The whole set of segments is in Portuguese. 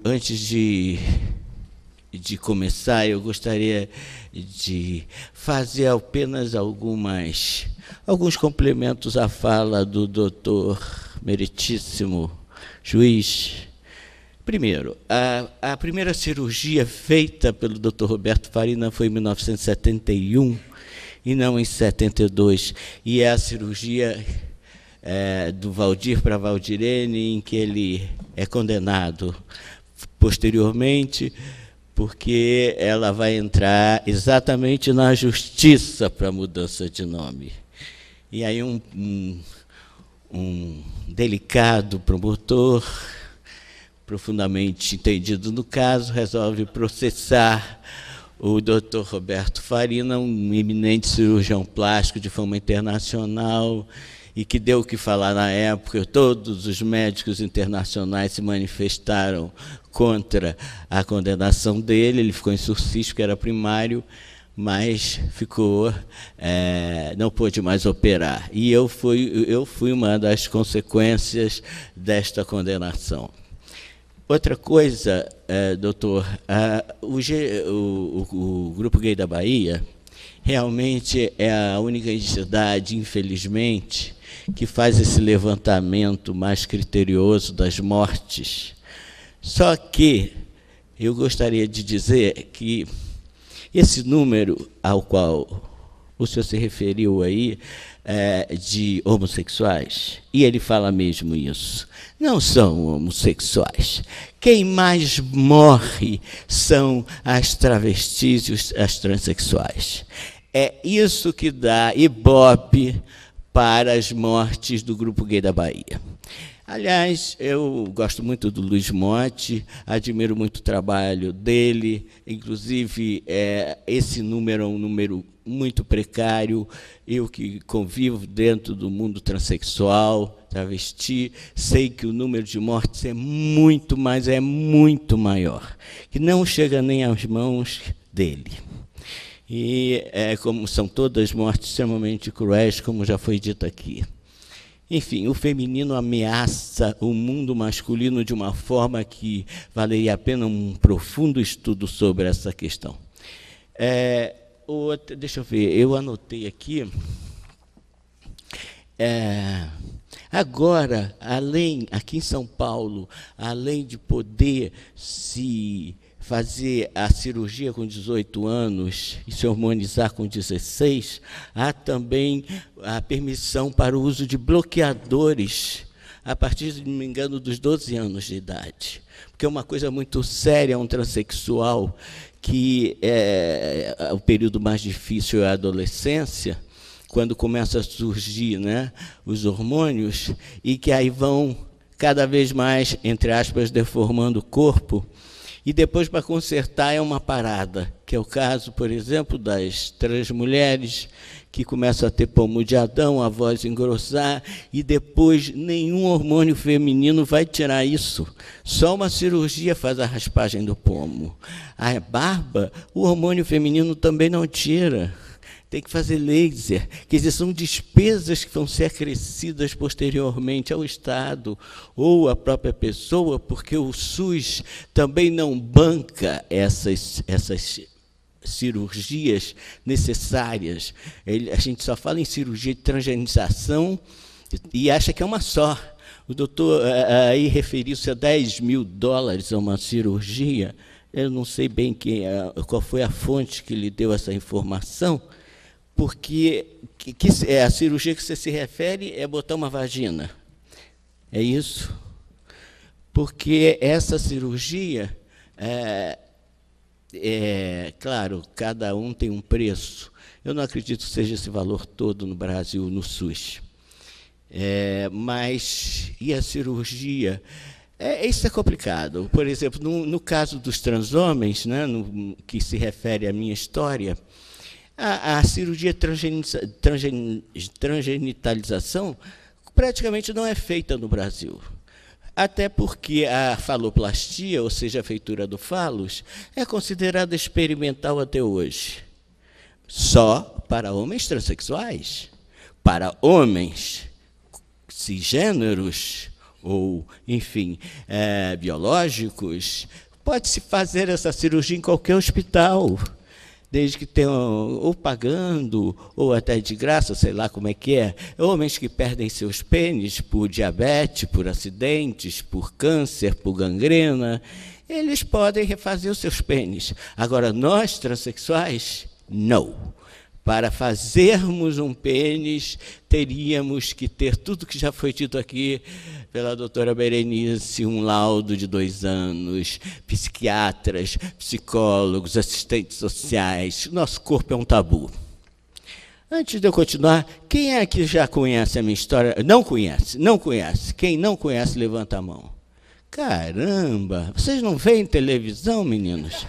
Antes de começar, eu gostaria de fazer apenas alguns complementos à fala do doutor meritíssimo juiz. Primeiro, a primeira cirurgia feita pelo Dr. Roberto Farina foi em 1971 e não em 72, e é a cirurgia do Valdir para Valdirene, em que ele é condenado posteriormente, porque ela vai entrar exatamente na justiça para a mudança de nome. E aí um delicado promotor, profundamente entendido no caso, resolve processar o Dr. Roberto Farina, um eminente cirurgião plástico de fama internacional, e que deu o que falar na época. Todos os médicos internacionais se manifestaram contra a condenação dele. Ele ficou em sursis, que era primário, mas não pôde mais operar. E eu fui uma das consequências desta condenação. Outra coisa, doutor, o Grupo Gay da Bahia realmente é a única entidade, infelizmente, que faz esse levantamento mais criterioso das mortes. Só que eu gostaria de dizer que esse número ao qual o senhor se referiu aí, de homossexuais, e ele fala mesmo isso, não são homossexuais. Quem mais morre são as travestis e as transexuais. É isso que dá ibope para as mortes do Grupo Gay da Bahia. Aliás, eu gosto muito do Luiz Motti, admiro muito o trabalho dele, inclusive esse número é um número muito precário. Eu que convivo dentro do mundo transexual, travesti, sei que o número de mortes é muito maior, que não chega nem às mãos dele. E como são todas mortes extremamente cruéis, como já foi dito aqui. Enfim, o feminino ameaça o mundo masculino de uma forma que valeria a pena um profundo estudo sobre essa questão. Deixa eu ver, eu anotei aqui. Agora, aqui em São Paulo, além de poder se fazer a cirurgia com 18 anos e se hormonizar com 16, há também a permissão para o uso de bloqueadores a partir, se não me engano, dos 12 anos de idade. Porque é uma coisa muito séria, um transexual, que o período mais difícil é a adolescência, quando começa a surgir, né, os hormônios, e que aí vão cada vez mais, entre aspas, deformando o corpo. E depois, para consertar, é uma parada, que é o caso, por exemplo, das transmulheres, que começam a ter pomo de Adão, a voz engrossar, e depois nenhum hormônio feminino vai tirar isso. Só uma cirurgia faz a raspagem do pomo. A barba, o hormônio feminino também não tira. Tem que fazer laser. Quer dizer, são despesas que vão ser acrescidas posteriormente ao Estado ou à própria pessoa, porque o SUS também não banca essas cirurgias necessárias. A gente só fala em cirurgia de transgenização e acha que é uma só. O doutor aí referiu-se a $10 mil a uma cirurgia. Eu não sei bem qual foi a fonte que lhe deu essa informação, porque a cirurgia que você se refere é botar uma vagina. É isso? Porque essa cirurgia, claro, cada um tem um preço. Eu não acredito que seja esse valor todo no Brasil, no SUS. Mas, e a cirurgia? Isso é complicado. Por exemplo, no caso dos transhomens, né, que se refere à minha história, a cirurgia transgenitalização praticamente não é feita no Brasil. Até porque a faloplastia, ou seja, a feitura do falos, é considerada experimental até hoje. Só para homens transexuais. Para homens cisgêneros ou, enfim, biológicos, pode-se fazer essa cirurgia em qualquer hospital, desde que tenham ou pagando, ou até de graça, sei lá como é que é. Homens que perdem seus pênis por diabetes, por acidentes, por câncer, por gangrena, eles podem refazer os seus pênis. Agora, nós, transexuais, não. Para fazermos um pênis, teríamos que ter tudo que já foi dito aqui pela doutora Berenice, um laudo de 2 anos, psiquiatras, psicólogos, assistentes sociais. Nosso corpo é um tabu. Antes de eu continuar, quem é que já conhece a minha história? Não conhece, não conhece. Quem não conhece, levanta a mão. Caramba, vocês não veem televisão, meninos?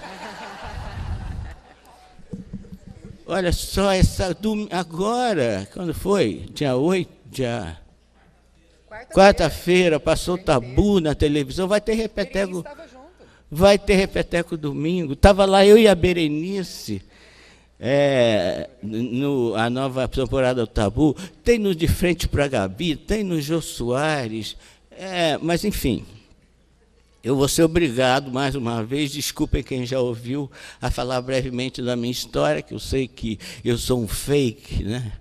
Olha só, agora, quando foi? Dia 8, quarta-feira, passou tabu na televisão, vai ter repeteco. Vai ter repeteco domingo. Estava lá eu e a Berenice, a nova temporada do Tabu, tem no De Frente para a Gabi, tem no Jô Soares, mas enfim. Eu vou ser obrigado, mais uma vez, desculpem quem já ouviu, a falar brevemente da minha história, que eu sei que eu sou um fake, né?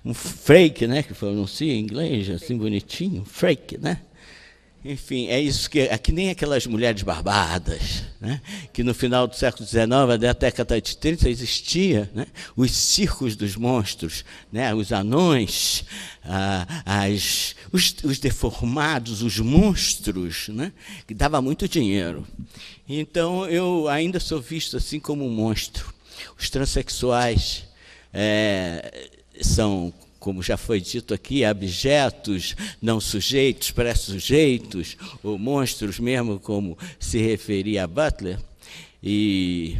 Um fake, né? Que pronuncia em inglês, assim bonitinho, fake, né? Enfim, é isso que é que nem aquelas mulheres barbadas, né? Que no final do século XIX, até a década de 30, existia, né? Os circos dos monstros, né? Os anões, os deformados, os monstros, né? Que dava muito dinheiro. Então, eu ainda sou visto assim como um monstro. Os transexuais são, como já foi dito aqui, abjetos, não sujeitos, pré-sujeitos, ou monstros mesmo, como se referia a Butler. E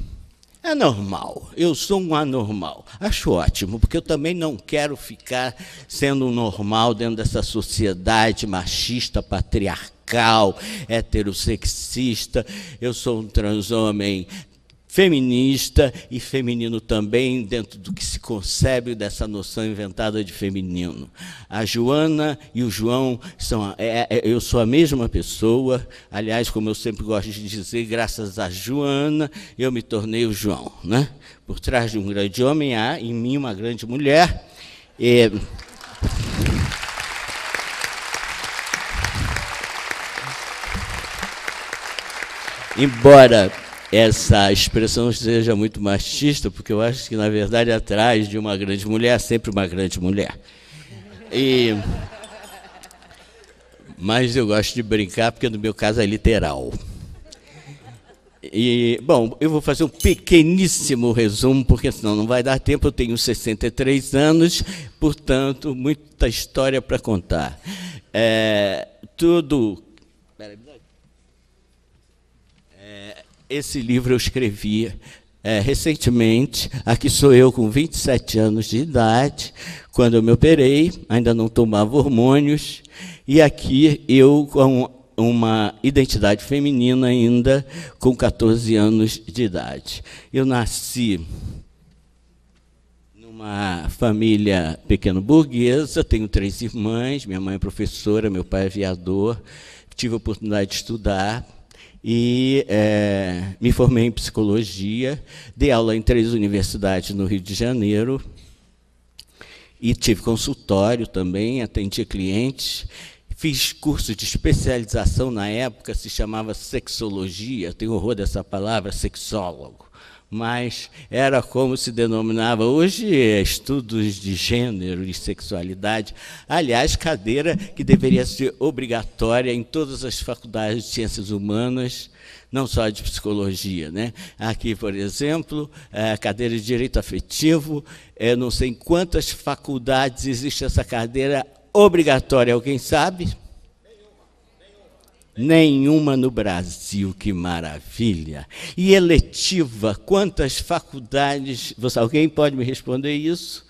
é normal, eu sou um anormal. Acho ótimo, porque eu também não quero ficar sendo um normal dentro dessa sociedade machista, patriarcal, heterossexista. Eu sou um transhomem feminista e feminino também, dentro do que se concebe dessa noção inventada de feminino. A Joana e o João são... eu sou a mesma pessoa. Aliás, como eu sempre gosto de dizer, graças a Joana, eu me tornei o João, né? Por trás de um grande homem, há em mim uma grande mulher. Embora essa expressão seja muito machista, porque eu acho que, na verdade, atrás de uma grande mulher, há sempre uma grande mulher. Mas eu gosto de brincar, porque no meu caso é literal. Bom, eu vou fazer um pequeníssimo resumo, porque senão não vai dar tempo. Eu tenho 63 anos, portanto, muita história para contar. Esse livro eu escrevi recentemente. Aqui sou eu com 27 anos de idade, quando eu me operei, ainda não tomava hormônios, e aqui eu com uma identidade feminina ainda, com 14 anos de idade. Eu nasci numa família pequeno-burguesa, tenho 3 irmãs, minha mãe é professora, meu pai é aviador, tive a oportunidade de estudar, e me formei em psicologia, dei aula em 3 universidades no Rio de Janeiro, e tive consultório também, atendia clientes, fiz curso de especialização na época, se chamava sexologia, tenho horror dessa palavra, sexólogo, mas era como se denominava hoje estudos de gênero e sexualidade. Aliás, cadeira que deveria ser obrigatória em todas as faculdades de ciências humanas, não só de psicologia, né? Aqui, por exemplo, a cadeira de direito afetivo, não sei em quantas faculdades existe essa cadeira obrigatória, alguém sabe? Nenhuma no Brasil, que maravilha. E eletiva, quantas faculdades... Alguém pode me responder isso?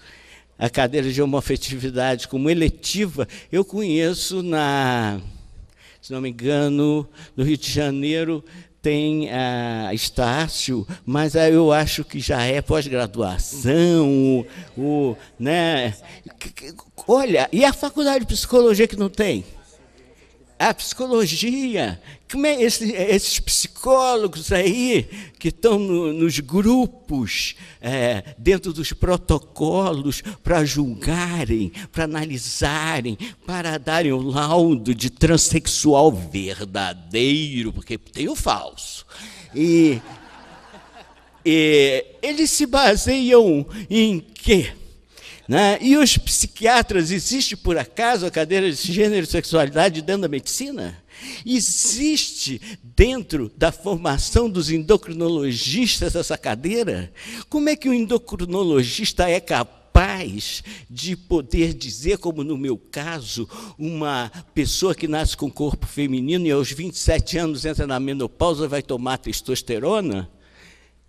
A cadeira de homoafetividade como eletiva, eu conheço, se não me engano, no Rio de Janeiro, tem a Estácio, mas eu acho que já é pós-graduação, né? Olha, e a faculdade de psicologia que não tem? A psicologia, como é esses psicólogos aí que estão nos grupos, dentro dos protocolos, para julgarem, para analisarem, para darem o laudo de transexual verdadeiro, porque tem o falso. E eles se baseiam em quê? Né? E os psiquiatras, existe por acaso a cadeira de gênero e sexualidade dentro da medicina? Existe dentro da formação dos endocrinologistas essa cadeira? Como é que o endocrinologista é capaz de poder dizer, como no meu caso, uma pessoa que nasce com corpo feminino e aos 27 anos entra na menopausa e vai tomar testosterona?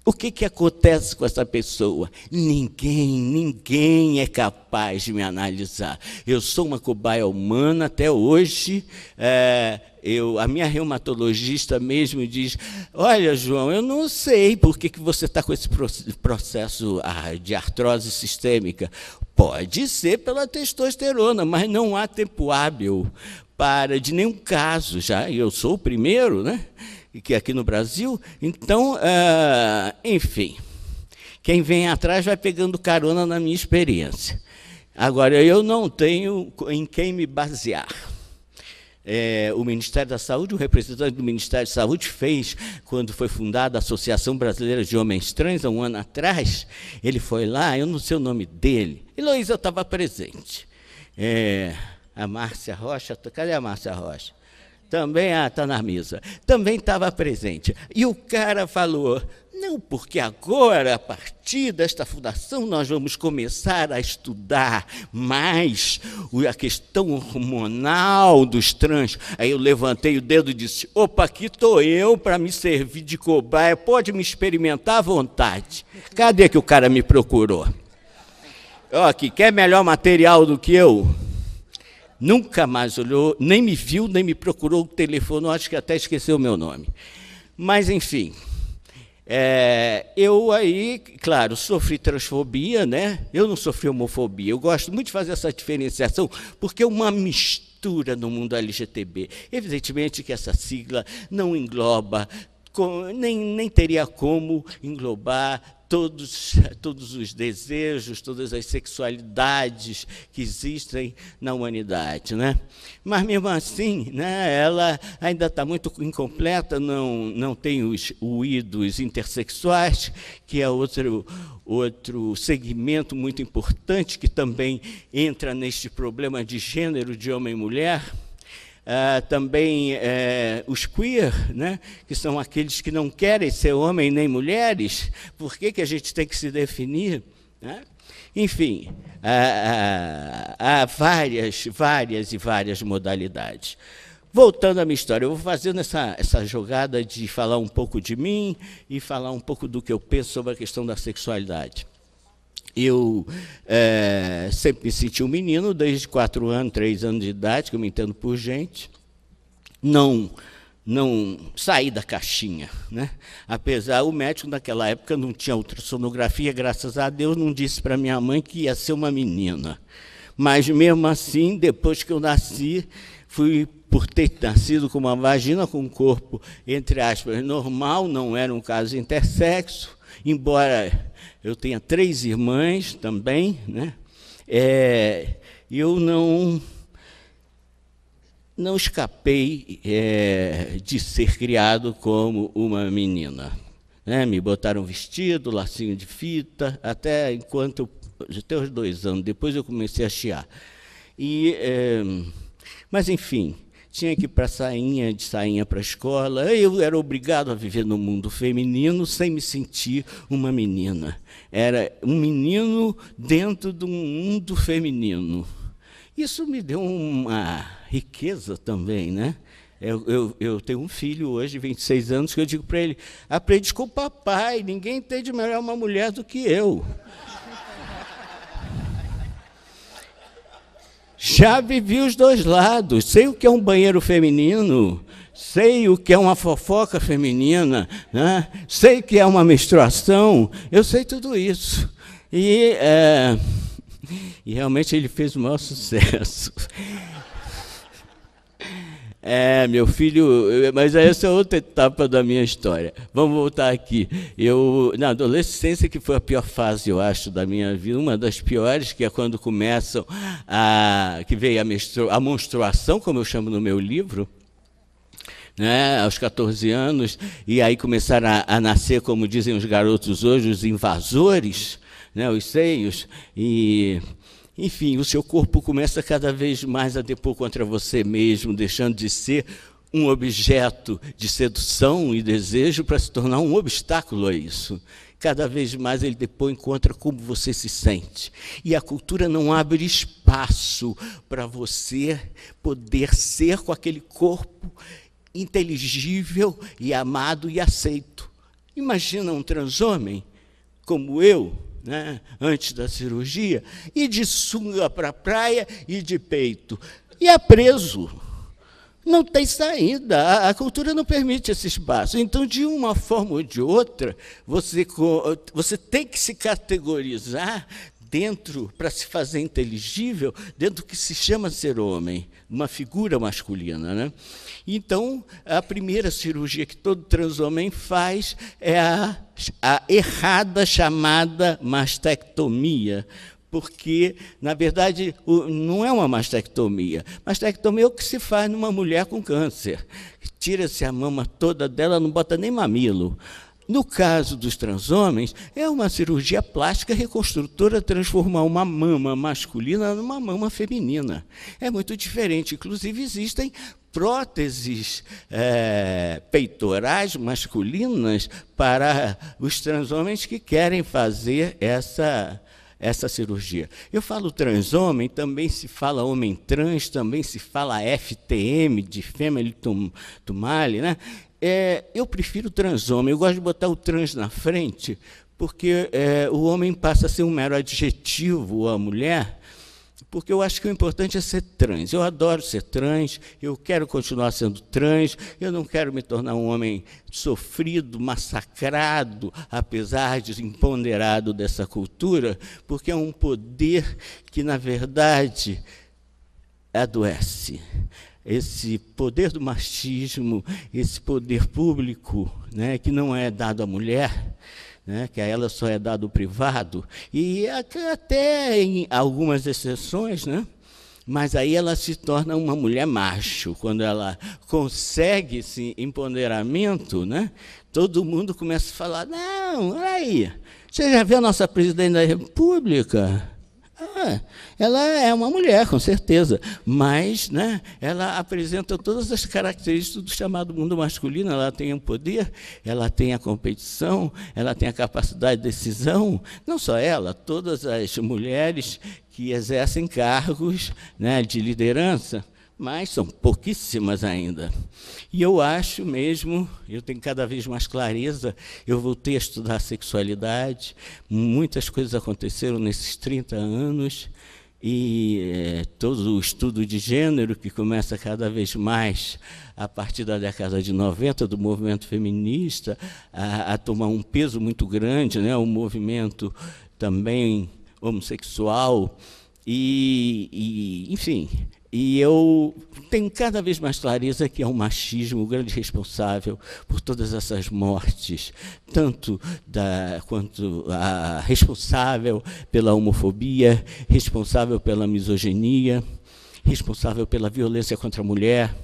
O que acontece com essa pessoa? Ninguém é capaz de me analisar. Eu sou uma cobaia humana até hoje. A minha reumatologista mesmo diz, olha, João, eu não sei por que você está com esse processo de artrose sistêmica. Pode ser pela testosterona, mas não há tempo hábil de nenhum caso. Já eu sou o primeiro, né? Que aqui no Brasil, então, enfim, quem vem atrás vai pegando carona na minha experiência. Agora, eu não tenho em quem me basear. O Ministério da Saúde, o representante do Ministério da Saúde fez, quando foi fundada a Associação Brasileira de Homens Trans, há um ano atrás, ele foi lá, eu não sei o nome dele, Heloísa estava presente. A Márcia Rocha, cadê a Márcia Rocha? Também, está na mesa, também estava presente. E o cara falou, não, porque agora, a partir desta fundação, nós vamos começar a estudar mais a questão hormonal dos trans. Aí eu levantei o dedo e disse, opa, aqui estou eu para me servir de cobaia, pode me experimentar à vontade. Cadê que o cara me procurou? Que quer melhor material do que eu? Nunca mais olhou, nem me viu, nem me procurou o telefone, acho que até esqueceu o meu nome. Mas, enfim, eu aí, claro, sofri transfobia, né? Eu não sofri homofobia. Eu gosto muito de fazer essa diferenciação, porque é uma mistura no mundo LGTB. Evidentemente que essa sigla não engloba, nem teria como englobar todos os desejos, todas as sexualidades que existem na humanidade, né? Mas, mesmo assim, né, ela ainda está muito incompleta, não tem os dos intersexuais, que é outro segmento muito importante, que também entra neste problema de gênero de homem e mulher. Também os queer, né, que são aqueles que não querem ser homem nem mulheres. Por que a gente tem que se definir? Né? Enfim, há várias modalidades. Voltando à minha história, eu vou fazendo essa jogada de falar um pouco de mim e falar um pouco do que eu penso sobre a questão da sexualidade. Eu sempre me senti um menino, desde 4 anos, 3 anos de idade, que eu me entendo por gente. Não saí da caixinha, né? Apesar, o médico naquela época não tinha ultrassonografia, graças a Deus, não disse para minha mãe que ia ser uma menina. Mas, mesmo assim, depois que eu nasci, por ter nascido com uma vagina, com um corpo, entre aspas, normal, não era um caso intersexo, embora eu tenha 3 irmãs também, né? Eu não escapei de ser criado como uma menina. Né? Me botaram vestido, lacinho de fita, até os 2 anos, depois eu comecei a chiar. Mas, enfim, tinha que ir de sainha para a escola. Eu era obrigado a viver no mundo feminino sem me sentir uma menina. Era um menino dentro de um mundo feminino. Isso me deu uma riqueza também, né? Eu tenho um filho hoje, de 26 anos, que eu digo para ele, aprende com o papai, ninguém entende melhor uma mulher do que eu. Já vivi os 2 lados, sei o que é um banheiro feminino, sei o que é uma fofoca feminina, né? Sei o que é uma menstruação, eu sei tudo isso. E realmente ele fez o maior sucesso. Meu filho, mas essa é outra etapa da minha história. Vamos voltar aqui. Na adolescência, que foi a pior fase, eu acho, da minha vida, uma das piores, que é quando começam que veio a menstruação, como eu chamo no meu livro, né, aos 14 anos, e aí começaram a nascer, como dizem os garotos hoje, os invasores, né, os seios, e... Enfim, o seu corpo começa cada vez mais a depor contra você mesmo, deixando de ser um objeto de sedução e desejo para se tornar um obstáculo a isso. Cada vez mais ele depõe contra como você se sente. E a cultura não abre espaço para você poder ser com aquele corpo inteligível e amado e aceito. Imagina um transhomem como eu, né, antes da cirurgia, e de sunga para a praia e de peito. E é preso. Não tem saída. A cultura não permite esse espaço. Então, de uma forma ou de outra, você tem que se categorizar dentro, para se fazer inteligível, dentro do que se chama ser homem, uma figura masculina, né? Então, a primeira cirurgia que todo transhomem faz é a errada chamada mastectomia, porque, na verdade, não é uma mastectomia. Mastectomia é o que se faz numa mulher com câncer. Tira-se a mama toda dela, não bota nem mamilo. No caso dos transhomens, é uma cirurgia plástica reconstrutora, transformar uma mama masculina numa mama feminina. É muito diferente. Inclusive, existem próteses peitorais masculinas para os transhomens que querem fazer essa cirurgia. Eu falo transhomem, também se fala homem trans, também se fala FTM, de Family to Male, né? Eu prefiro transhomem, eu gosto de botar o trans na frente, porque o homem passa a ser um mero adjetivo à mulher, porque eu acho que o importante é ser trans. Eu adoro ser trans, eu quero continuar sendo trans, eu não quero me tornar um homem sofrido, massacrado, apesar de empoderado dessa cultura, porque é um poder que, na verdade, adoece. Esse poder do machismo, esse poder público, né, que não é dado à mulher, né, que a ela só é dado o privado, e até em algumas exceções, né, mas aí ela se torna uma mulher macho. Quando ela consegue esse empoderamento, né, todo mundo começa a falar, não, olha aí, você já viu a nossa presidente da República? Ela é uma mulher, com certeza, mas, né, ela apresenta todas as características do chamado mundo masculino. Ela tem o poder, ela tem a competição, ela tem a capacidade de decisão. Não só ela, todas as mulheres que exercem cargos, né, de liderança, mas são pouquíssimas ainda. E eu acho mesmo, eu tenho cada vez mais clareza, eu voltei a estudar sexualidade, muitas coisas aconteceram nesses 30 anos, e todo o estudo de gênero, que começa cada vez mais a partir da década de 90, do movimento feminista, a tomar um peso muito grande, né, o movimento também homossexual, enfim... E eu tenho cada vez mais clareza que é o machismo o grande responsável por todas essas mortes, tanto quanto a responsável pela homofobia, responsável pela misoginia, responsável pela violência contra a mulher.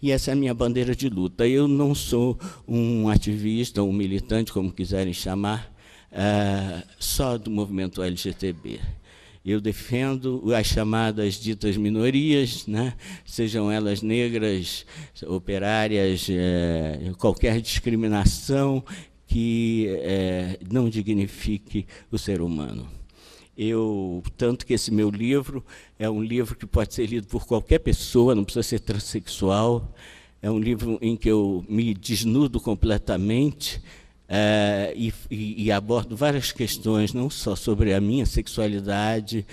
E essa é a minha bandeira de luta. Eu não sou um ativista, um militante, como quiserem chamar, só do movimento LGTB. Eu defendo as chamadas ditas minorias, né? Sejam elas negras, operárias, qualquer discriminação que não dignifique o ser humano. Tanto que esse meu livro é um livro que pode ser lido por qualquer pessoa, não precisa ser transexual, é um livro em que eu me desnudo completamente, e abordo várias questões, não só sobre a minha sexualidade,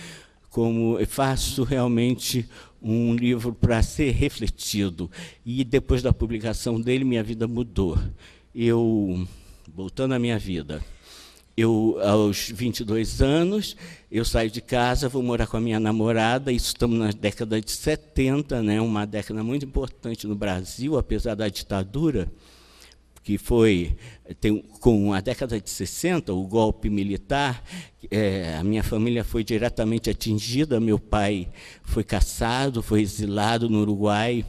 como eu faço realmente um livro para ser refletido. E depois da publicação dele, minha vida mudou. Voltando à minha vida, aos 22 anos, eu saio de casa, vou morar com a minha namorada, isso estamos na década de 70, né, uma década muito importante no Brasil, apesar da ditadura, que foi, com a década de 60, o golpe militar, a minha família foi diretamente atingida, meu pai foi caçado, foi exilado no Uruguai,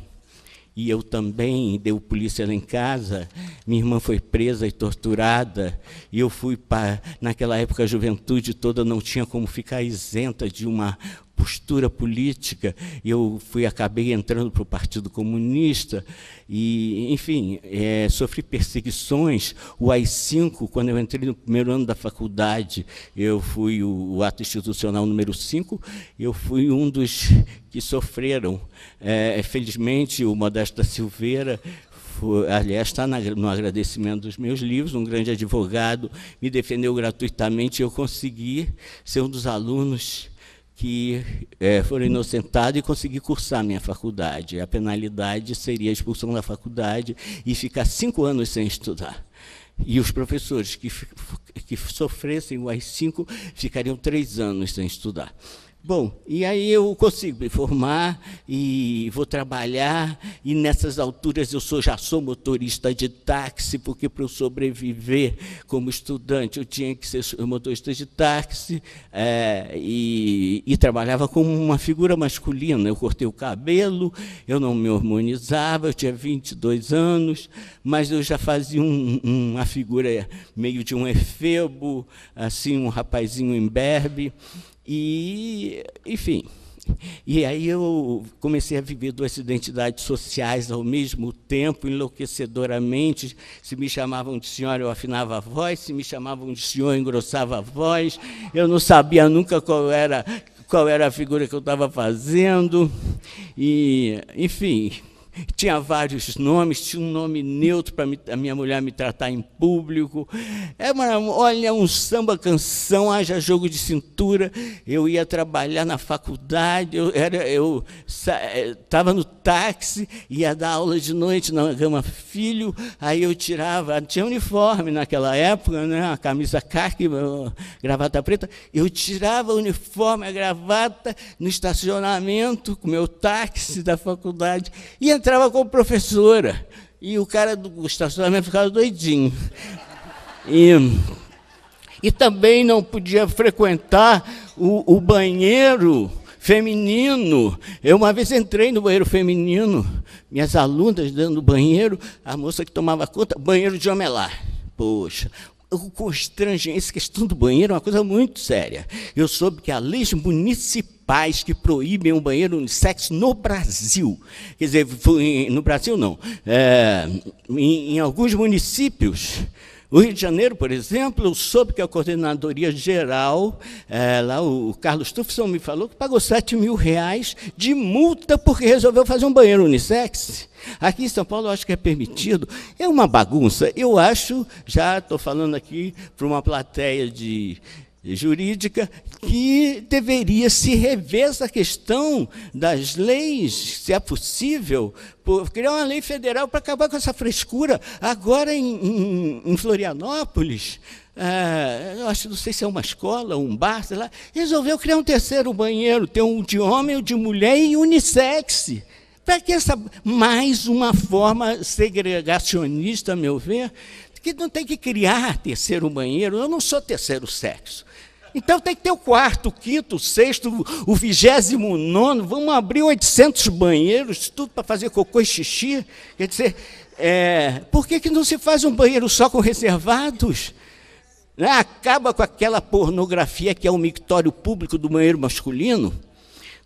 e eu também, deu polícia lá em casa, minha irmã foi presa e torturada, e eu fui para, naquela época, a juventude toda não tinha como ficar isenta de uma postura política, e eu acabei entrando para o Partido Comunista, e, enfim, sofri perseguições. O AI-5, quando eu entrei no primeiro ano da faculdade, eu fui o ato institucional número 5, eu fui um dos que sofreram. Felizmente, o Modesto da Silveira, aliás, está no agradecimento dos meus livros, um grande advogado, me defendeu gratuitamente, e eu consegui ser um dos alunos que foram inocentados e consegui cursar minha faculdade. A penalidade seria a expulsão da faculdade e ficar 5 anos sem estudar. E os professores que sofressem o AI-5 ficariam 3 anos sem estudar. Bom, e aí eu consigo me formar e vou trabalhar, e nessas alturas eu já sou motorista de táxi, porque para eu sobreviver como estudante eu tinha que ser motorista de táxi, e trabalhava como uma figura masculina. Eu cortei o cabelo, eu não me hormonizava, eu tinha 22 anos, mas eu já fazia uma figura meio de um efebo, assim, um rapazinho imberbe. E, enfim, e aí eu comecei a viver 2 identidades sociais ao mesmo tempo, enlouquecedoramente. Se me chamavam de senhora, eu afinava a voz; se me chamavam de senhor, eu engrossava a voz. Eu não sabia nunca qual era a figura que eu estava fazendo. E, enfim, tinha vários nomes, tinha um nome neutro para a minha mulher me tratar em público. Olha, um samba-canção, haja jogo de cintura. Eu ia trabalhar na faculdade, eu estava no táxi, ia dar aula de noite na Gama Filho, aí eu tirava, tinha uniforme naquela época, né, a camisa caqui, gravata preta, eu tirava o uniforme, a gravata, no estacionamento, com o meu táxi da faculdade, e entrava como professora, e o cara do estacionamento ficava doidinho. E também não podia frequentar o banheiro feminino. Eu uma vez entrei no banheiro feminino, minhas alunas dentro do banheiro, a moça que tomava conta, banheiro de homem lá. Poxa, o constrangimento, essa questão do banheiro é uma coisa muito séria. Eu soube que há leis municipais que proíbem um banheiro unissex no Brasil. Quer dizer, no Brasil não, em alguns municípios. O Rio de Janeiro, por exemplo, eu soube que a Coordenadoria Geral, lá o Carlos Tufson me falou que pagou R$7.000 de multa porque resolveu fazer um banheiro unissex. Aqui em São Paulo, eu acho que é permitido. É uma bagunça. Eu acho, já estou falando aqui para uma plateia jurídica, que deveria se rever essa questão das leis, se é possível, criar uma lei federal para acabar com essa frescura. Agora, em Florianópolis, eu acho, não sei se é uma escola, um bar, sei lá, resolveu criar um terceiro banheiro, ter um de homem, um de mulher e unissex. Para que mais uma forma segregacionista, a meu ver, que não tem que criar terceiro banheiro. Eu não sou terceiro sexo. Então tem que ter o 4º, o 5º, o 6º, o 29º. Vamos abrir 800 banheiros, tudo para fazer cocô e xixi. Quer dizer, por que não se faz um banheiro só com reservados? Acaba com aquela pornografia que é o mictório público do banheiro masculino.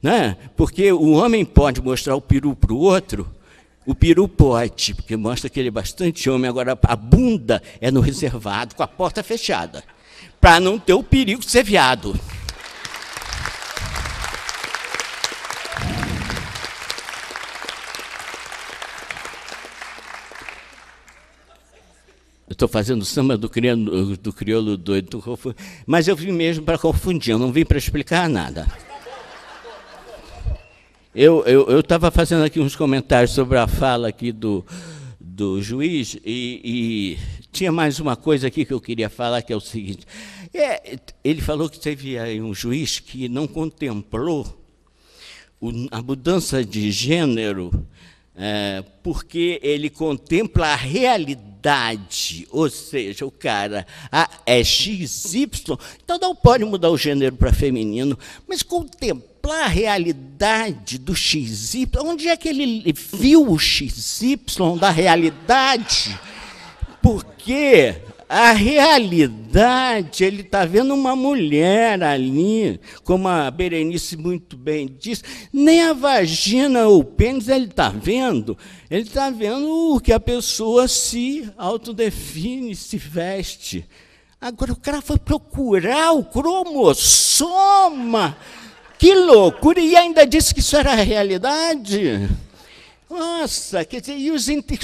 Né? Porque o homem pode mostrar o peru para o outro, o peru pode, porque mostra que ele é bastante homem. Agora, a bunda é no reservado, com a porta fechada, para não ter o perigo de ser viado. Eu estou fazendo samba do crioulo doido, mas eu vim mesmo para confundir, eu não vim para explicar nada. Eu estava fazendo aqui uns comentários sobre a fala aqui do juiz, e tinha mais uma coisa aqui que eu queria falar, que é o seguinte. Ele falou que teve aí um juiz que não contemplou a mudança de gênero, porque ele contempla a realidade, ou seja, o cara é XY, então não pode mudar o gênero para feminino, mas contemplar a realidade do XY, onde é que ele viu o XY da realidade? Porque a realidade, ele está vendo uma mulher ali, como a Berenice muito bem disse, nem a vagina ou o pênis ele está vendo o que a pessoa se autodefine, se veste. Agora o cara foi procurar o cromossoma, que loucura, e ainda disse que isso era a realidade. Nossa, quer dizer,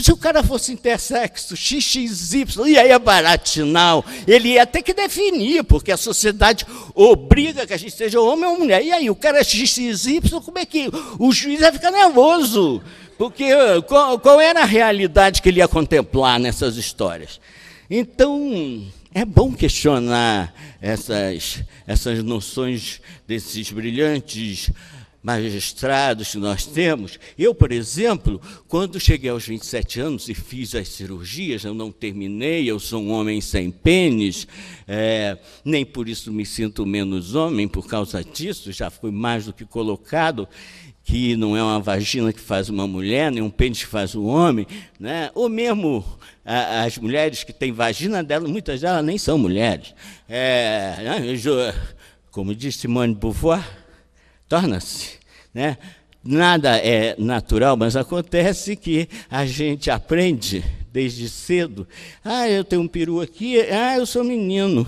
se o cara fosse intersexo, XXY, e aí é baratinal, ele ia ter que definir, porque a sociedade obriga que a gente seja homem ou mulher. E aí, o cara é XXY, como é que o juiz vai ficar nervoso? Porque qual era a realidade que ele ia contemplar nessas histórias? Então, é bom questionar essas noções desses brilhantes magistrados que nós temos. Eu, por exemplo, quando cheguei aos 27 anos e fiz as cirurgias, eu não terminei, eu sou um homem sem pênis, nem por isso me sinto menos homem por causa disso, já fui mais do que colocado, que não é uma vagina que faz uma mulher, nem um pênis que faz um homem, né? Ou mesmo as mulheres que têm vagina delas, muitas delas nem são mulheres. Como diz Simone de Beauvoir, torna-se, né? Nada é natural, mas acontece que a gente aprende desde cedo. Eu tenho um peru aqui, eu sou menino.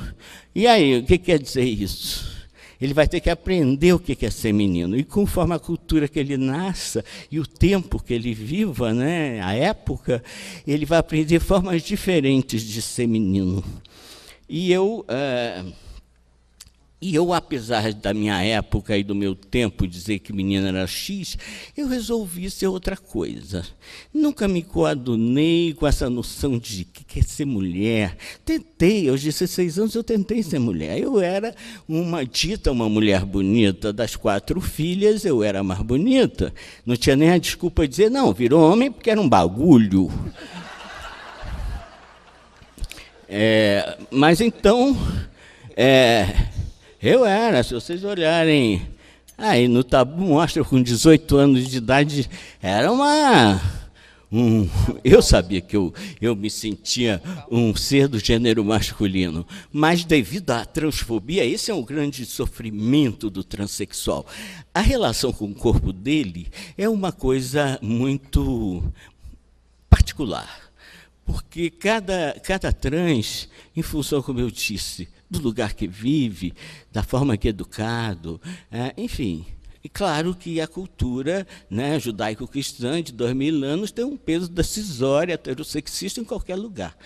E aí, o que quer dizer isso? Ele vai ter que aprender o que é ser menino. E conforme a cultura que ele nasça e o tempo que ele viva, né, a época, ele vai aprender formas diferentes de ser menino. E eu, apesar da minha época e do meu tempo dizer que menina era X, eu resolvi ser outra coisa. Nunca me coadunei com essa noção de que é ser mulher. Tentei, aos 16 anos eu tentei ser mulher. Eu era uma mulher bonita. Das 4 filhas, eu era a mais bonita. Não tinha nem a desculpa de dizer, não, virou homem porque era um bagulho. Mas então... eu era, se vocês olharem, aí no tabu mostra com 18 anos de idade, era eu sabia que eu me sentia um ser do gênero masculino, mas devido à transfobia, esse é um grande sofrimento do transexual. A relação com o corpo dele é uma coisa muito particular, porque cada trans, em função, como eu disse, do lugar que vive, da forma que é educado, enfim. E claro que a cultura, né, judaico-cristã de 2000 anos tem um peso decisório heterossexista em qualquer lugar.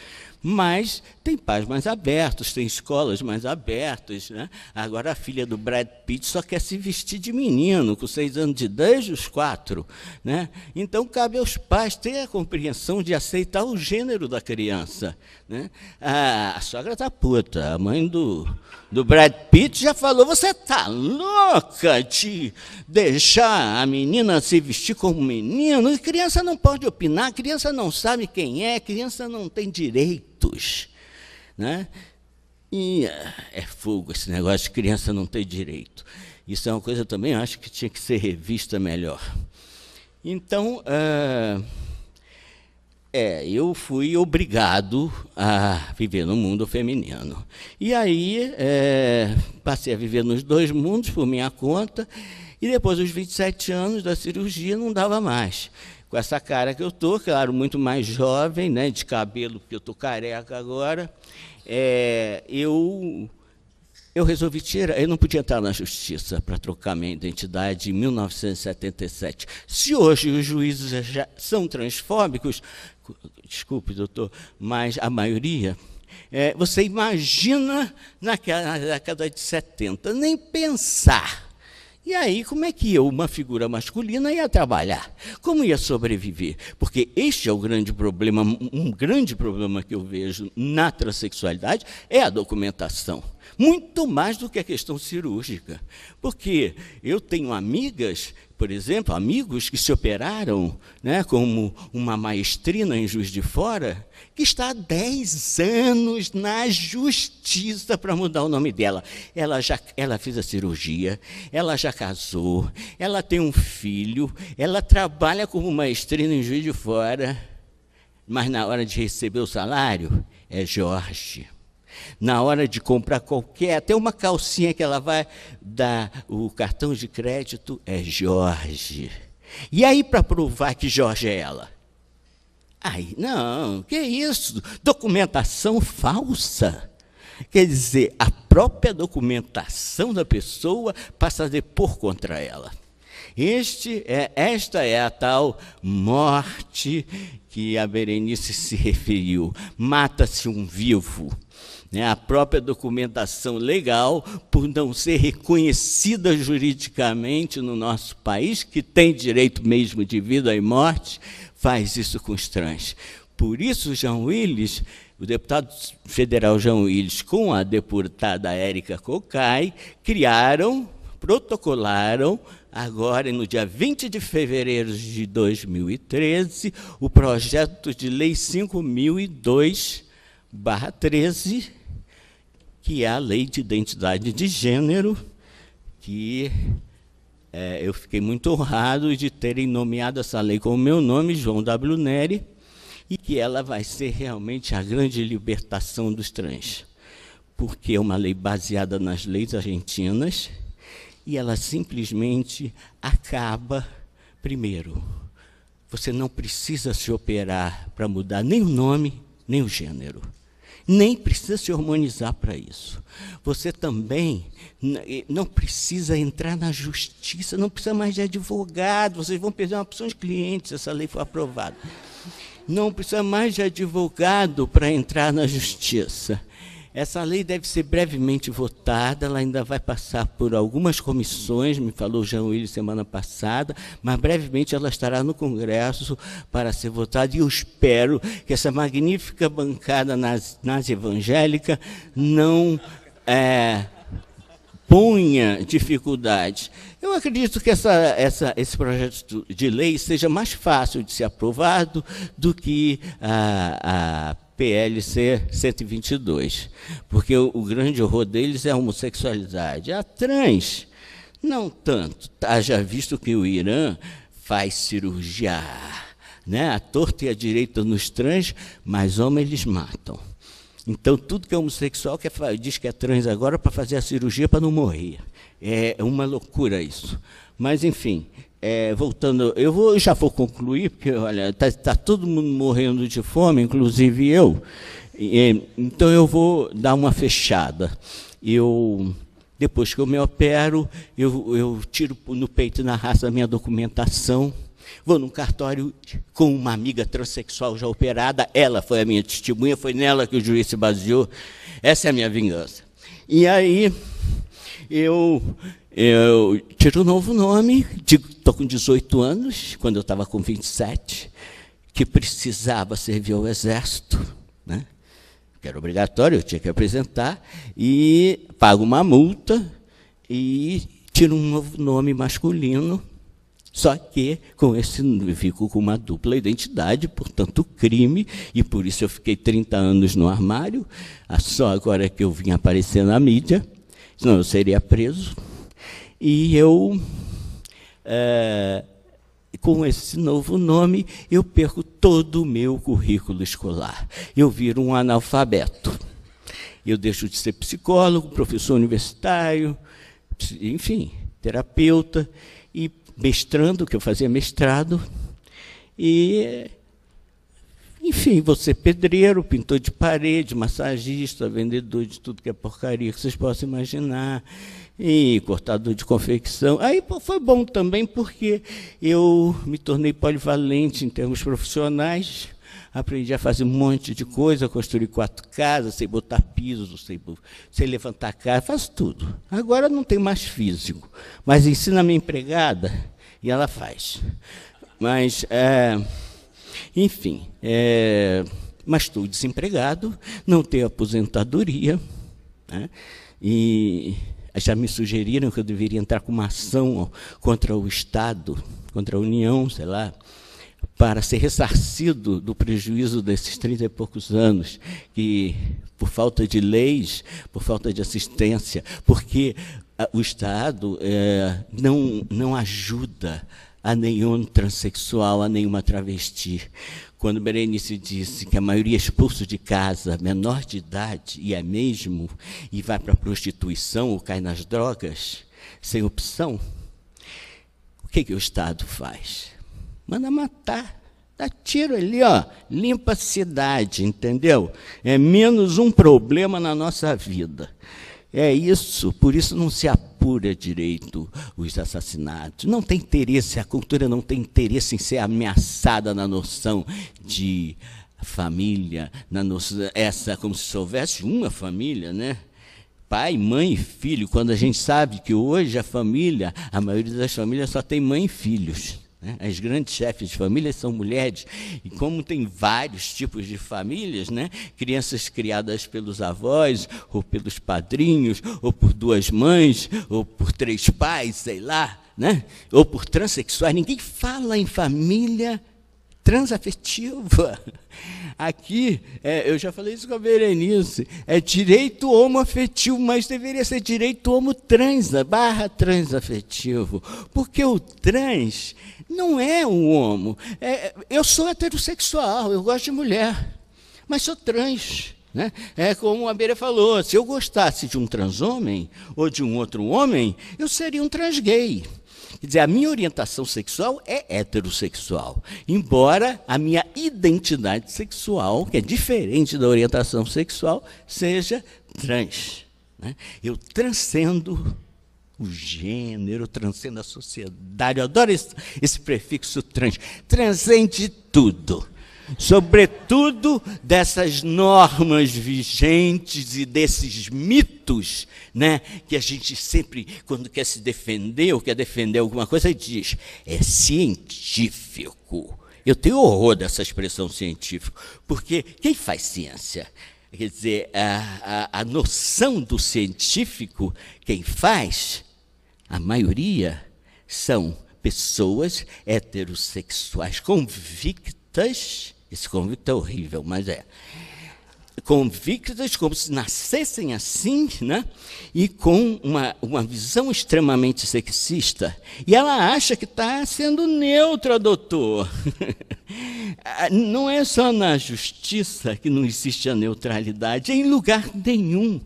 Mas tem pais mais abertos, tem escolas mais abertas, né? Agora a filha do Brad Pitt só quer se vestir de menino, com 6 anos de idade, os 4. Né? Então cabe aos pais ter a compreensão de aceitar o gênero da criança. Né? A sogra está puta, a mãe do Brad Pitt já falou, você está louca de deixar a menina se vestir como menino? A criança não pode opinar, a criança não sabe quem é, a criança não tem direitos. Né? E é fogo esse negócio de criança não ter direito. Isso é uma coisa também, acho que tinha que ser revista melhor. Então, eu fui obrigado a viver no mundo feminino. E aí, passei a viver nos 2 mundos por minha conta, e depois dos 27 anos da cirurgia não dava mais. Com essa cara que eu estou, claro, muito mais jovem, né, de cabelo, porque eu estou careca agora, eu resolvi tirar, eu não podia entrar na justiça para trocar minha identidade em 1977. Se hoje os juízes já são transfóbicos, desculpe, doutor, mas a maioria, você imagina na década de 70, nem pensar E aí, como é que eu, uma figura masculina, ia trabalhar? Como ia sobreviver? Porque este é o grande problema, um grande problema que eu vejo na transexualidade é a documentação. Muito mais do que a questão cirúrgica. Porque eu tenho amigas, por exemplo, amigos que se operaram, né, como uma maestrina em Juiz de Fora, que está há 10 anos na justiça para mudar o nome dela. Ela fez a cirurgia, ela já casou, ela tem um filho, ela trabalha como maestrina em Juiz de Fora, mas na hora de receber o salário, é Jorge. Na hora de comprar qualquer, até uma calcinha que ela vai dar o cartão de crédito, é Jorge. E aí, para provar que Jorge é ela? Aí, não, que isso? Documentação falsa. Quer dizer, a própria documentação da pessoa passa a depor contra ela. Esta é a tal morte que a Berenice se referiu. Mata-se um vivo. A própria documentação legal, por não ser reconhecida juridicamente no nosso país, que tem direito mesmo de vida e morte, faz isso com os trans. Por isso, Jean Willis, o deputado federal Jean Willis, com a deputada Érica Cocai, protocolaram, agora, no dia 20 de fevereiro de 2013, o projeto de lei 5.002/13, que é a Lei de Identidade de Gênero, que eu fiquei muito honrado de terem nomeado essa lei com o meu nome, João W. Neri, e que ela vai ser realmente a grande libertação dos trans, porque é uma lei baseada nas leis argentinas, e ela simplesmente acaba, primeiro, você não precisa se operar para mudar nem o nome, nem o gênero. Nem precisa se harmonizar para isso. Você também não precisa entrar na justiça, não precisa mais de advogado, vocês vão perder uma opção de clientes se essa lei for aprovada. Não precisa mais de advogado para entrar na justiça. Essa lei deve ser brevemente votada, ela ainda vai passar por algumas comissões, me falou o Jean Willis semana passada, mas brevemente ela estará no Congresso para ser votada, e eu espero que essa magnífica bancada nazi evangélica não ponha dificuldades. Eu acredito que esse projeto de lei seja mais fácil de ser aprovado do que a PLC 122, porque o grande horror deles é a homossexualidade. A trans, não tanto. Haja visto que o Irã faz cirurgia, né, à torta e à direita nos trans, mas homens eles matam. Então, tudo que é homossexual diz que é trans agora para fazer a cirurgia para não morrer. É uma loucura isso. Mas, enfim, voltando, eu já vou concluir, porque, olha, está todo mundo morrendo de fome, inclusive eu. Então, eu vou dar uma fechada. Depois que eu me opero, eu tiro no peito e na raça a minha documentação, vou num cartório com uma amiga transexual já operada, ela foi a minha testemunha, foi nela que o juiz se baseou, essa é a minha vingança. E aí, eu tiro um novo nome, estou com 18 anos, quando eu estava com 27, que precisava servir ao Exército, né? Que era obrigatório, eu tinha que apresentar, e pago uma multa e tiro um novo nome masculino, só que com esse fico com uma dupla identidade, portanto crime, e por isso eu fiquei 30 anos no armário, só agora que eu vim aparecer na mídia, senão eu seria preso. E eu, com esse novo nome, eu perco todo o meu currículo escolar. Eu viro um analfabeto. Eu deixo de ser psicólogo, professor universitário, enfim, terapeuta, e mestrando, que eu fazia mestrado, e, enfim, vou ser pedreiro, pintor de parede, massagista, vendedor de tudo que é porcaria que vocês possam imaginar, e cortador de confecção. Aí foi bom também porque eu me tornei polivalente em termos profissionais, aprendi a fazer um monte de coisa, construir 4 casas, sei botar piso, sei levantar casa, faço tudo. Agora não tenho mais físico, mas ensino a minha empregada e ela faz. Mas, enfim, mas estou desempregado, não tenho aposentadoria, né? E já me sugeriram que eu deveria entrar com uma ação contra o Estado, contra a União, sei lá, para ser ressarcido do prejuízo desses 30 e poucos anos, que, por falta de leis, por falta de assistência, porque o Estado não ajuda a nenhum transexual, a nenhuma travesti. Quando Berenice disse que a maioria é expulso de casa, menor de idade, e é mesmo, e vai para a prostituição ou cai nas drogas, sem opção, o que o Estado faz? Manda matar, dá tiro ali, ó, limpa a cidade, entendeu? É menos um problema na nossa vida. É isso, por isso não se apura direito os assassinatos. Não tem interesse, a cultura não tem interesse em ser ameaçada na noção de família, na noção, como se houvesse uma família, né? Pai, mãe e filho, quando a gente sabe que hoje a família, a maioria das famílias só tem mãe e filhos. As grandes chefes de família são mulheres, e como tem vários tipos de famílias, né? Crianças criadas pelos avós, ou pelos padrinhos, ou por 2 mães, ou por 3 pais, sei lá, né? Ou por transexuais, ninguém fala em família transafetiva. Aqui, eu já falei isso com a Berenice, é direito homoafetivo, mas deveria ser direito homo-transafetivo, porque o trans não é um homo. Eu sou heterossexual, eu gosto de mulher, mas sou trans. Né? É como a Beira falou, se eu gostasse de um transhomem ou de um outro homem, eu seria um transgay. Quer dizer, a minha orientação sexual é heterossexual, embora a minha identidade sexual, que é diferente da orientação sexual, seja trans. Né? Eu transcendo o gênero, transcendo a sociedade, eu adoro esse prefixo trans, transcende tudo. Sobretudo dessas normas vigentes e desses mitos, né, que a gente sempre, quando quer se defender ou quer defender alguma coisa, diz, é científico. Eu tenho horror dessa expressão científico, porque quem faz ciência? Quer dizer, a noção do científico, quem faz, a maioria, são pessoas heterossexuais convictas. Esse convicto é horrível, mas convictas como se nascessem assim, né? E com uma visão extremamente sexista. E ela acha que está sendo neutra, doutor. Não é só na justiça que não existe a neutralidade, é em lugar nenhum.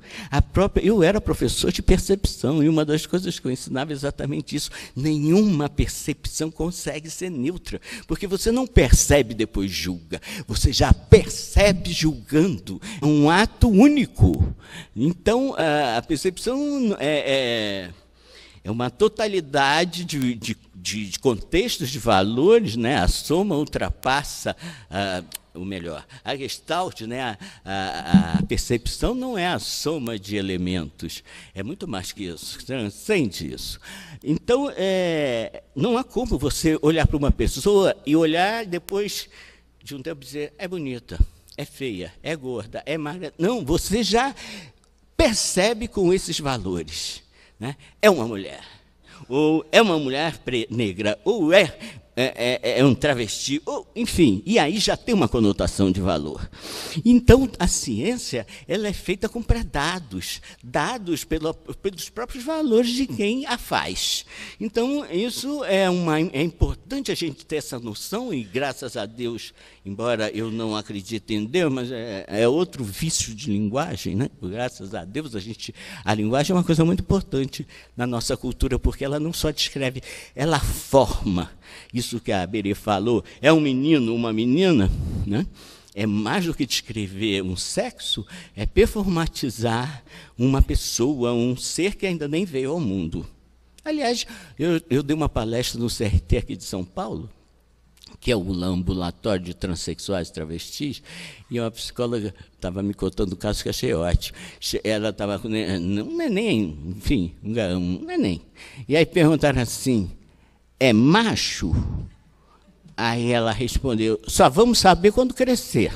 Eu era professor de percepção, e uma das coisas que eu ensinava é exatamente isso. Nenhuma percepção consegue ser neutra, porque você não percebe e depois julga, você já percebe julgando. É um ato único. Então, a percepção é uma totalidade de contextos, de valores, né? A soma ultrapassa, a Gestalt, né? A percepção não é a soma de elementos, é muito mais que isso, transcende isso. Então, não há como você olhar para uma pessoa e olhar depois de um tempo dizer, é bonita, é feia, é gorda, é magra. Não, você já percebe com esses valores. Né? É uma mulher, ou é uma mulher negra, ou é um travesti, ou, enfim, e aí já tem uma conotação de valor. Então, a ciência ela é feita com pré-dados, dados pelos próprios valores de quem a faz. Então, isso é importante a gente ter essa noção, e graças a Deus, embora eu não acredite em Deus, mas é outro vício de linguagem, né? Graças a Deus, a linguagem é uma coisa muito importante na nossa cultura, porque ela não só descreve, ela forma. Isso que a Berê falou, é um menino, uma menina, né? É mais do que descrever um sexo, é performatizar uma pessoa, um ser que ainda nem veio ao mundo. Aliás, eu dei uma palestra no CRT aqui de São Paulo, que é o ambulatório de transexuais e travestis, e uma psicóloga estava me contando um caso que achei ótimo. Ela estava com um neném, enfim, um neném. E aí perguntaram assim, é macho? Aí ela respondeu, só vamos saber quando crescer.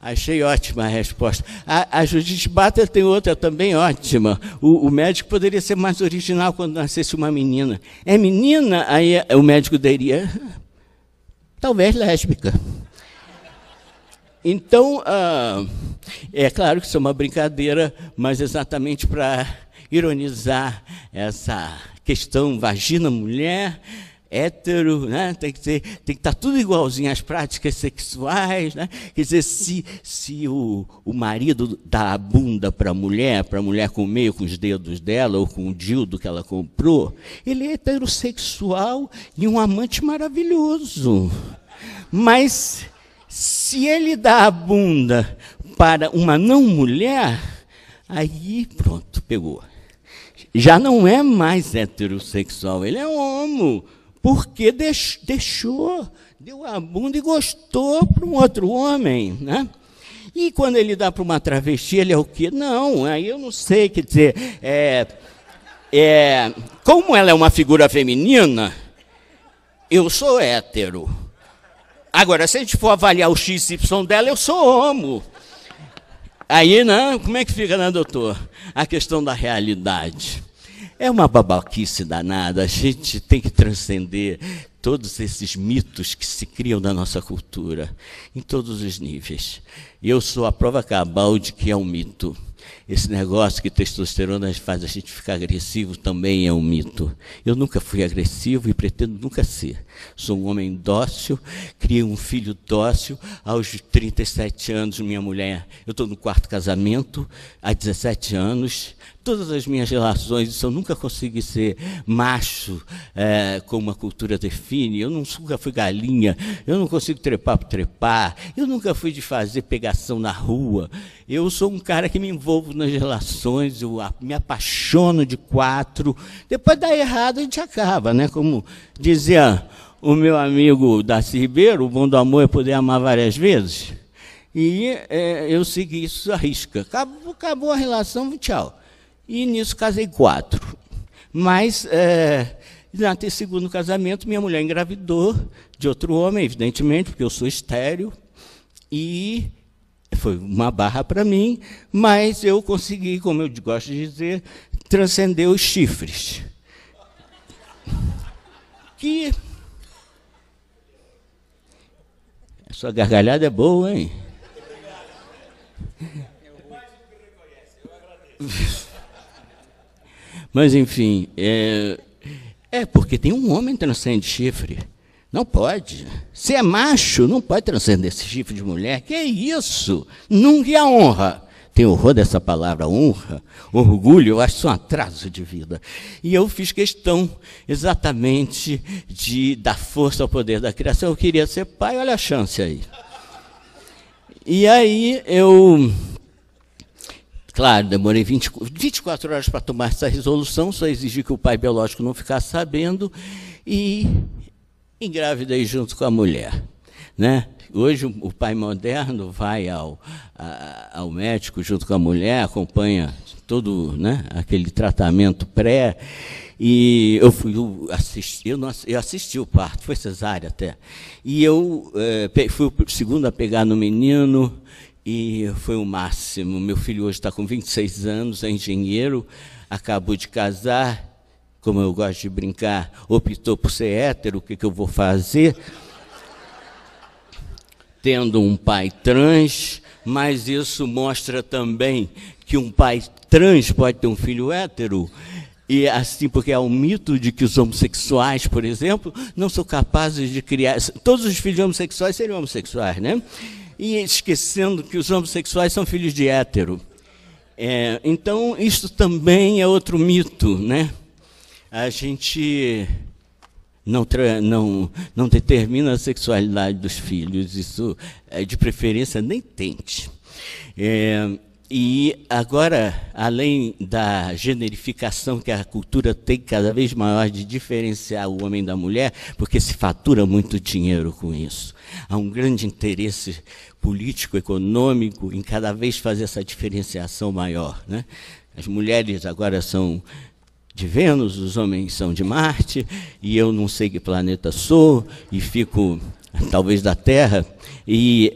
Achei ótima a resposta. A Judith Butler tem outra também ótima. O médico poderia ser mais original quando nascesse uma menina. É menina? Aí o médico diria, talvez lésbica. Então, é claro que isso é uma brincadeira, mas exatamente para ironizar essa questão vagina-mulher, hétero, né? Tem que estar tudo igualzinho às práticas sexuais, né? Quer dizer, se o marido dá a bunda para a mulher comer com os dedos dela ou com o dildo que ela comprou, ele é heterossexual e um amante maravilhoso. Mas se ele dá a bunda para uma não mulher, aí pronto, pegou. Já não é mais heterossexual, ele é homo. Porque deu a bunda e gostou para um outro homem, né? E quando ele dá para uma travesti, ele é o quê? Não, aí eu não sei, quer dizer, como ela é uma figura feminina, eu sou hétero. Agora, se a gente for avaliar o XY dela, eu sou homo. Aí, né, como é que fica, né, doutor? A questão da realidade. É uma babaquice danada, a gente tem que transcender todos esses mitos que se criam na nossa cultura, em todos os níveis. E eu sou a prova cabal de que é um mito. Esse negócio que testosterona faz a gente ficar agressivo também é um mito. Eu nunca fui agressivo e pretendo nunca ser. Sou um homem dócil, criei um filho dócil. Aos 37 anos, minha mulher, eu estou no 4º casamento, há 17 anos. Todas as minhas relações, eu nunca consegui ser macho, como a cultura define. Eu nunca fui galinha, eu não consigo trepar por trepar, eu nunca fui de fazer pegação na rua. Eu sou um cara que me envolvo nas relações, eu me apaixono de 4. Depois dá errado, a gente acaba, né? Como dizia o meu amigo Darcy Ribeiro, o bom do amor é poder amar várias vezes. E eu segui isso à risca. Acabou a relação, tchau. E nisso casei 4. Mas, no segundo casamento, minha mulher engravidou de outro homem, evidentemente, porque eu sou estéril. E foi uma barra para mim, mas eu consegui, como eu gosto de dizer, transcender os chifres. Que... A sua gargalhada é boa, hein? Mas, enfim, porque tem um homem que transcende chifre. Não pode. Se é macho, não pode transcender esse chifre de mulher. Que é isso? Nunca é a honra. Tem horror dessa palavra, honra, orgulho, eu acho isso um atraso de vida. E eu fiz questão exatamente de dar força ao poder da criação. Eu queria ser pai, olha a chance aí. E aí eu... Claro, demorei 24 horas para tomar essa resolução, só exigi que o pai biológico não ficasse sabendo e engravidei junto com a mulher, né? Hoje o pai moderno vai ao médico junto com a mulher, acompanha todo, né, aquele tratamento pré, e eu assisti o parto, foi cesárea até, e eu fui o segundo a pegar no menino, e foi o máximo. Meu filho hoje está com 26 anos, é engenheiro, acabou de casar, como eu gosto de brincar, optou por ser hétero, o que eu vou fazer? Tendo um pai trans, mas isso mostra também que um pai trans pode ter um filho hétero, e assim, porque há um mito de que os homossexuais, por exemplo, não são capazes de criar... Todos os filhos homossexuais seriam homossexuais, né? E esquecendo que os homossexuais são filhos de hétero. Então, isso também é outro mito, né? A gente não determina a sexualidade dos filhos, isso, de preferência, nem tente. E agora, além da generificação que a cultura tem cada vez maior de diferenciar o homem da mulher, porque se fatura muito dinheiro com isso. Há um grande interesse político, econômico, em cada vez fazer essa diferenciação maior, né? As mulheres agora são de Vênus, os homens são de Marte, e eu não sei que planeta sou, e fico, talvez, da Terra. E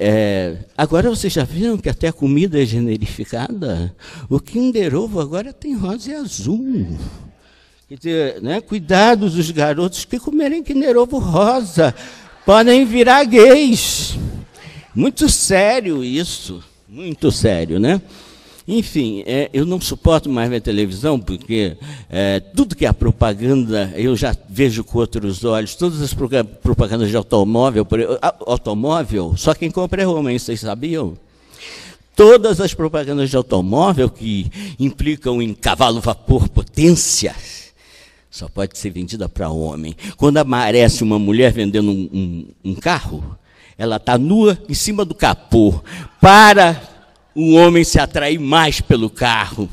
agora vocês já viram que até a comida é generificada? O Kinder Ovo agora tem rosa e azul. Quer dizer, né, cuidado dos garotos que comerem Kinder Ovo rosa, podem virar gays. Muito sério isso, muito sério, né? Enfim, eu não suporto mais ver televisão, porque tudo que é propaganda, eu já vejo com outros olhos. Todas as propagandas de automóvel, só quem compra é homem, vocês sabiam? Todas as propagandas de automóvel que implicam em cavalo, vapor, potência, só pode ser vendida para homem. Quando aparece uma mulher vendendo um carro, ela está nua em cima do capô, para o homem se atrair mais pelo carro.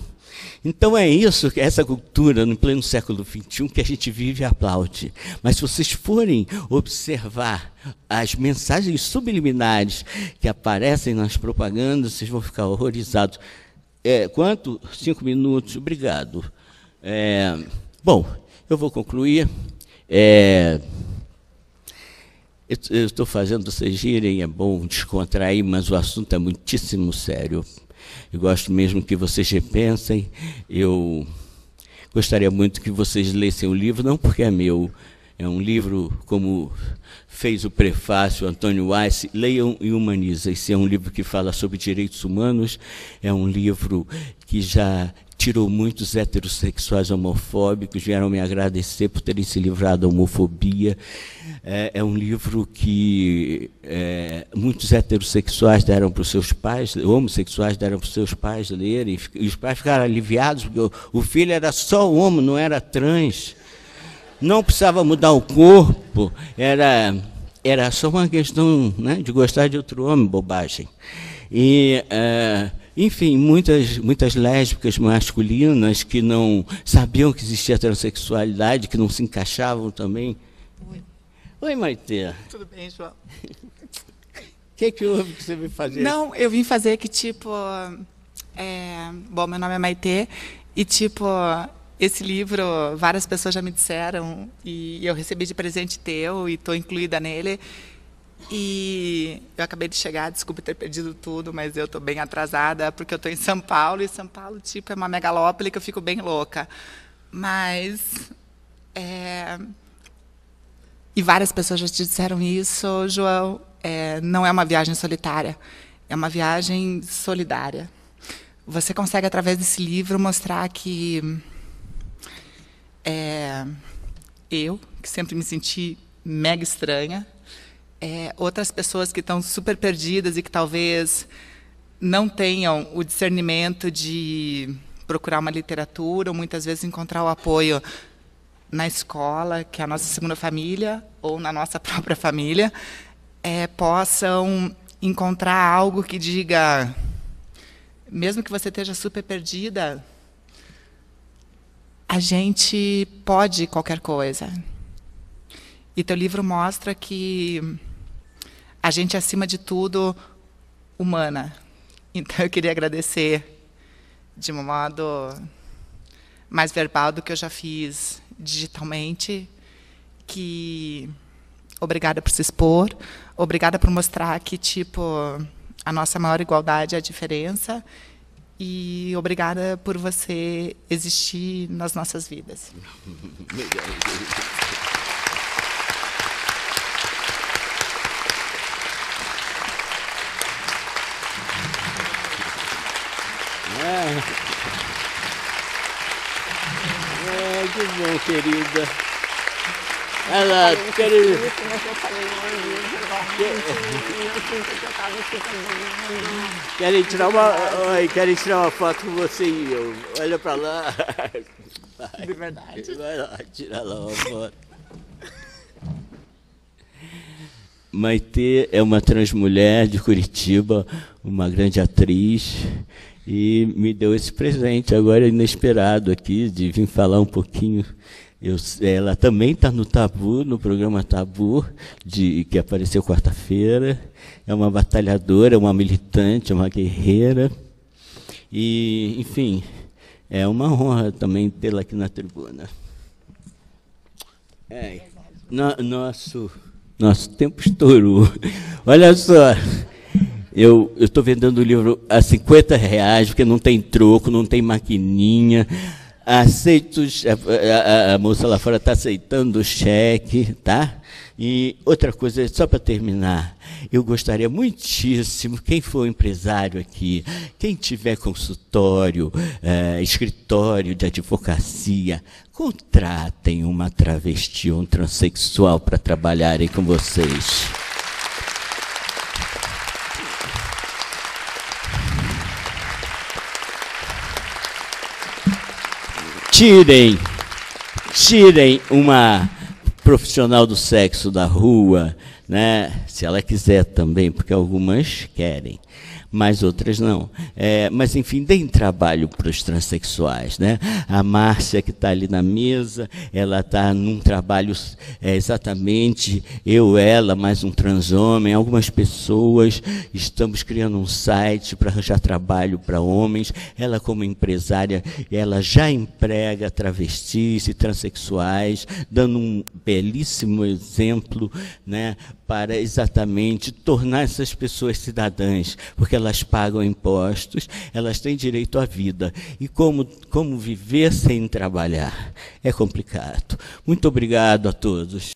Então é isso, essa cultura no pleno século XXI que a gente vive e aplaude. Mas se vocês forem observar as mensagens subliminares que aparecem nas propagandas, vocês vão ficar horrorizados. Quanto? 5 minutos, obrigado. Bom, eu vou concluir. Eu estou fazendo vocês rirem, é bom descontrair, mas o assunto é muitíssimo sério. Eu gosto mesmo que vocês repensem. Eu gostaria muito que vocês lessem o livro, não porque é meu, é um livro, como fez o prefácio Antônio Weiss, leiam e humanizem. Esse é um livro que fala sobre direitos humanos, é um livro que já tirou muitos heterossexuais homofóbicos, vieram me agradecer por terem se livrado da homofobia. É um livro que muitos heterossexuais deram para os seus pais, homossexuais deram para os seus pais lerem, e os pais ficaram aliviados, porque o filho era só homo, não era trans. Não precisava mudar o corpo, era só uma questão, né, de gostar de outro homem, bobagem. E, enfim, muitas lésbicas masculinas que não sabiam que existia transexualidade, que não se encaixavam também. Oi, Maitê. Tudo bem, João? O que houve que você veio fazer? Não, eu vim fazer que, tipo... Bom, meu nome é Maitê, e, tipo, esse livro, várias pessoas já me disseram, e eu recebi de presente teu, e estou incluída nele. E eu acabei de chegar, desculpa ter perdido tudo, mas eu estou bem atrasada, porque eu estou em São Paulo, e São Paulo, tipo, é uma megalópole que eu fico bem louca. Mas... E várias pessoas já te disseram isso, João. Não é uma viagem solitária, é uma viagem solidária. Você consegue, através desse livro, mostrar que eu, que sempre me senti mega estranha, outras pessoas que estão super perdidas e que talvez não tenham o discernimento de procurar uma literatura, ou muitas vezes encontrar o apoio na escola, que é a nossa segunda família, ou na nossa própria família, possam encontrar algo que diga, mesmo que você esteja super perdida, a gente pode qualquer coisa. E teu livro mostra que a gente é, acima de tudo, humana. Então, eu queria agradecer de um modo mais verbal do que eu já fiz digitalmente, que obrigada por se expor, obrigada por mostrar que, tipo, a nossa maior igualdade é a diferença, e obrigada por você existir nas nossas vidas. Que bom, querida. Ela, querida. Querem tirar uma foto com você e eu. Olha para lá. Vai, De verdade. Vai lá, tira lá uma foto. Maitê é uma transmulher de Curitiba, uma grande atriz, e me deu esse presente agora inesperado aqui, de vir falar um pouquinho. Ela também está no Tabu, no programa Tabu, que apareceu quarta-feira. É uma batalhadora, uma militante, uma guerreira. E, enfim, é uma honra também tê-la aqui na tribuna. Nosso tempo estourou. Olha só, eu estou vendendo o livro a R$50, porque não tem troco, não tem maquininha. A moça lá fora está aceitando o cheque, tá? E outra coisa, só para terminar, eu gostaria muitíssimo, quem for empresário aqui, quem tiver consultório, escritório de advocacia, contratem uma travesti ou um transexual para trabalharem com vocês. Tirem uma profissional do sexo da rua, né? Se ela quiser também, porque algumas querem, mas outras não. Mas, enfim, deem trabalho para os transexuais, né? A Márcia, que está ali na mesa, ela está num trabalho, exatamente, ela, mais um transhomem, algumas pessoas, estamos criando um site para arranjar trabalho para homens. Ela, como empresária, ela já emprega travestis e transexuais, dando um belíssimo exemplo, né, para exatamente tornar essas pessoas cidadãs, porque elas pagam impostos, elas têm direito à vida. E como viver sem trabalhar? É complicado. Muito obrigado a todos.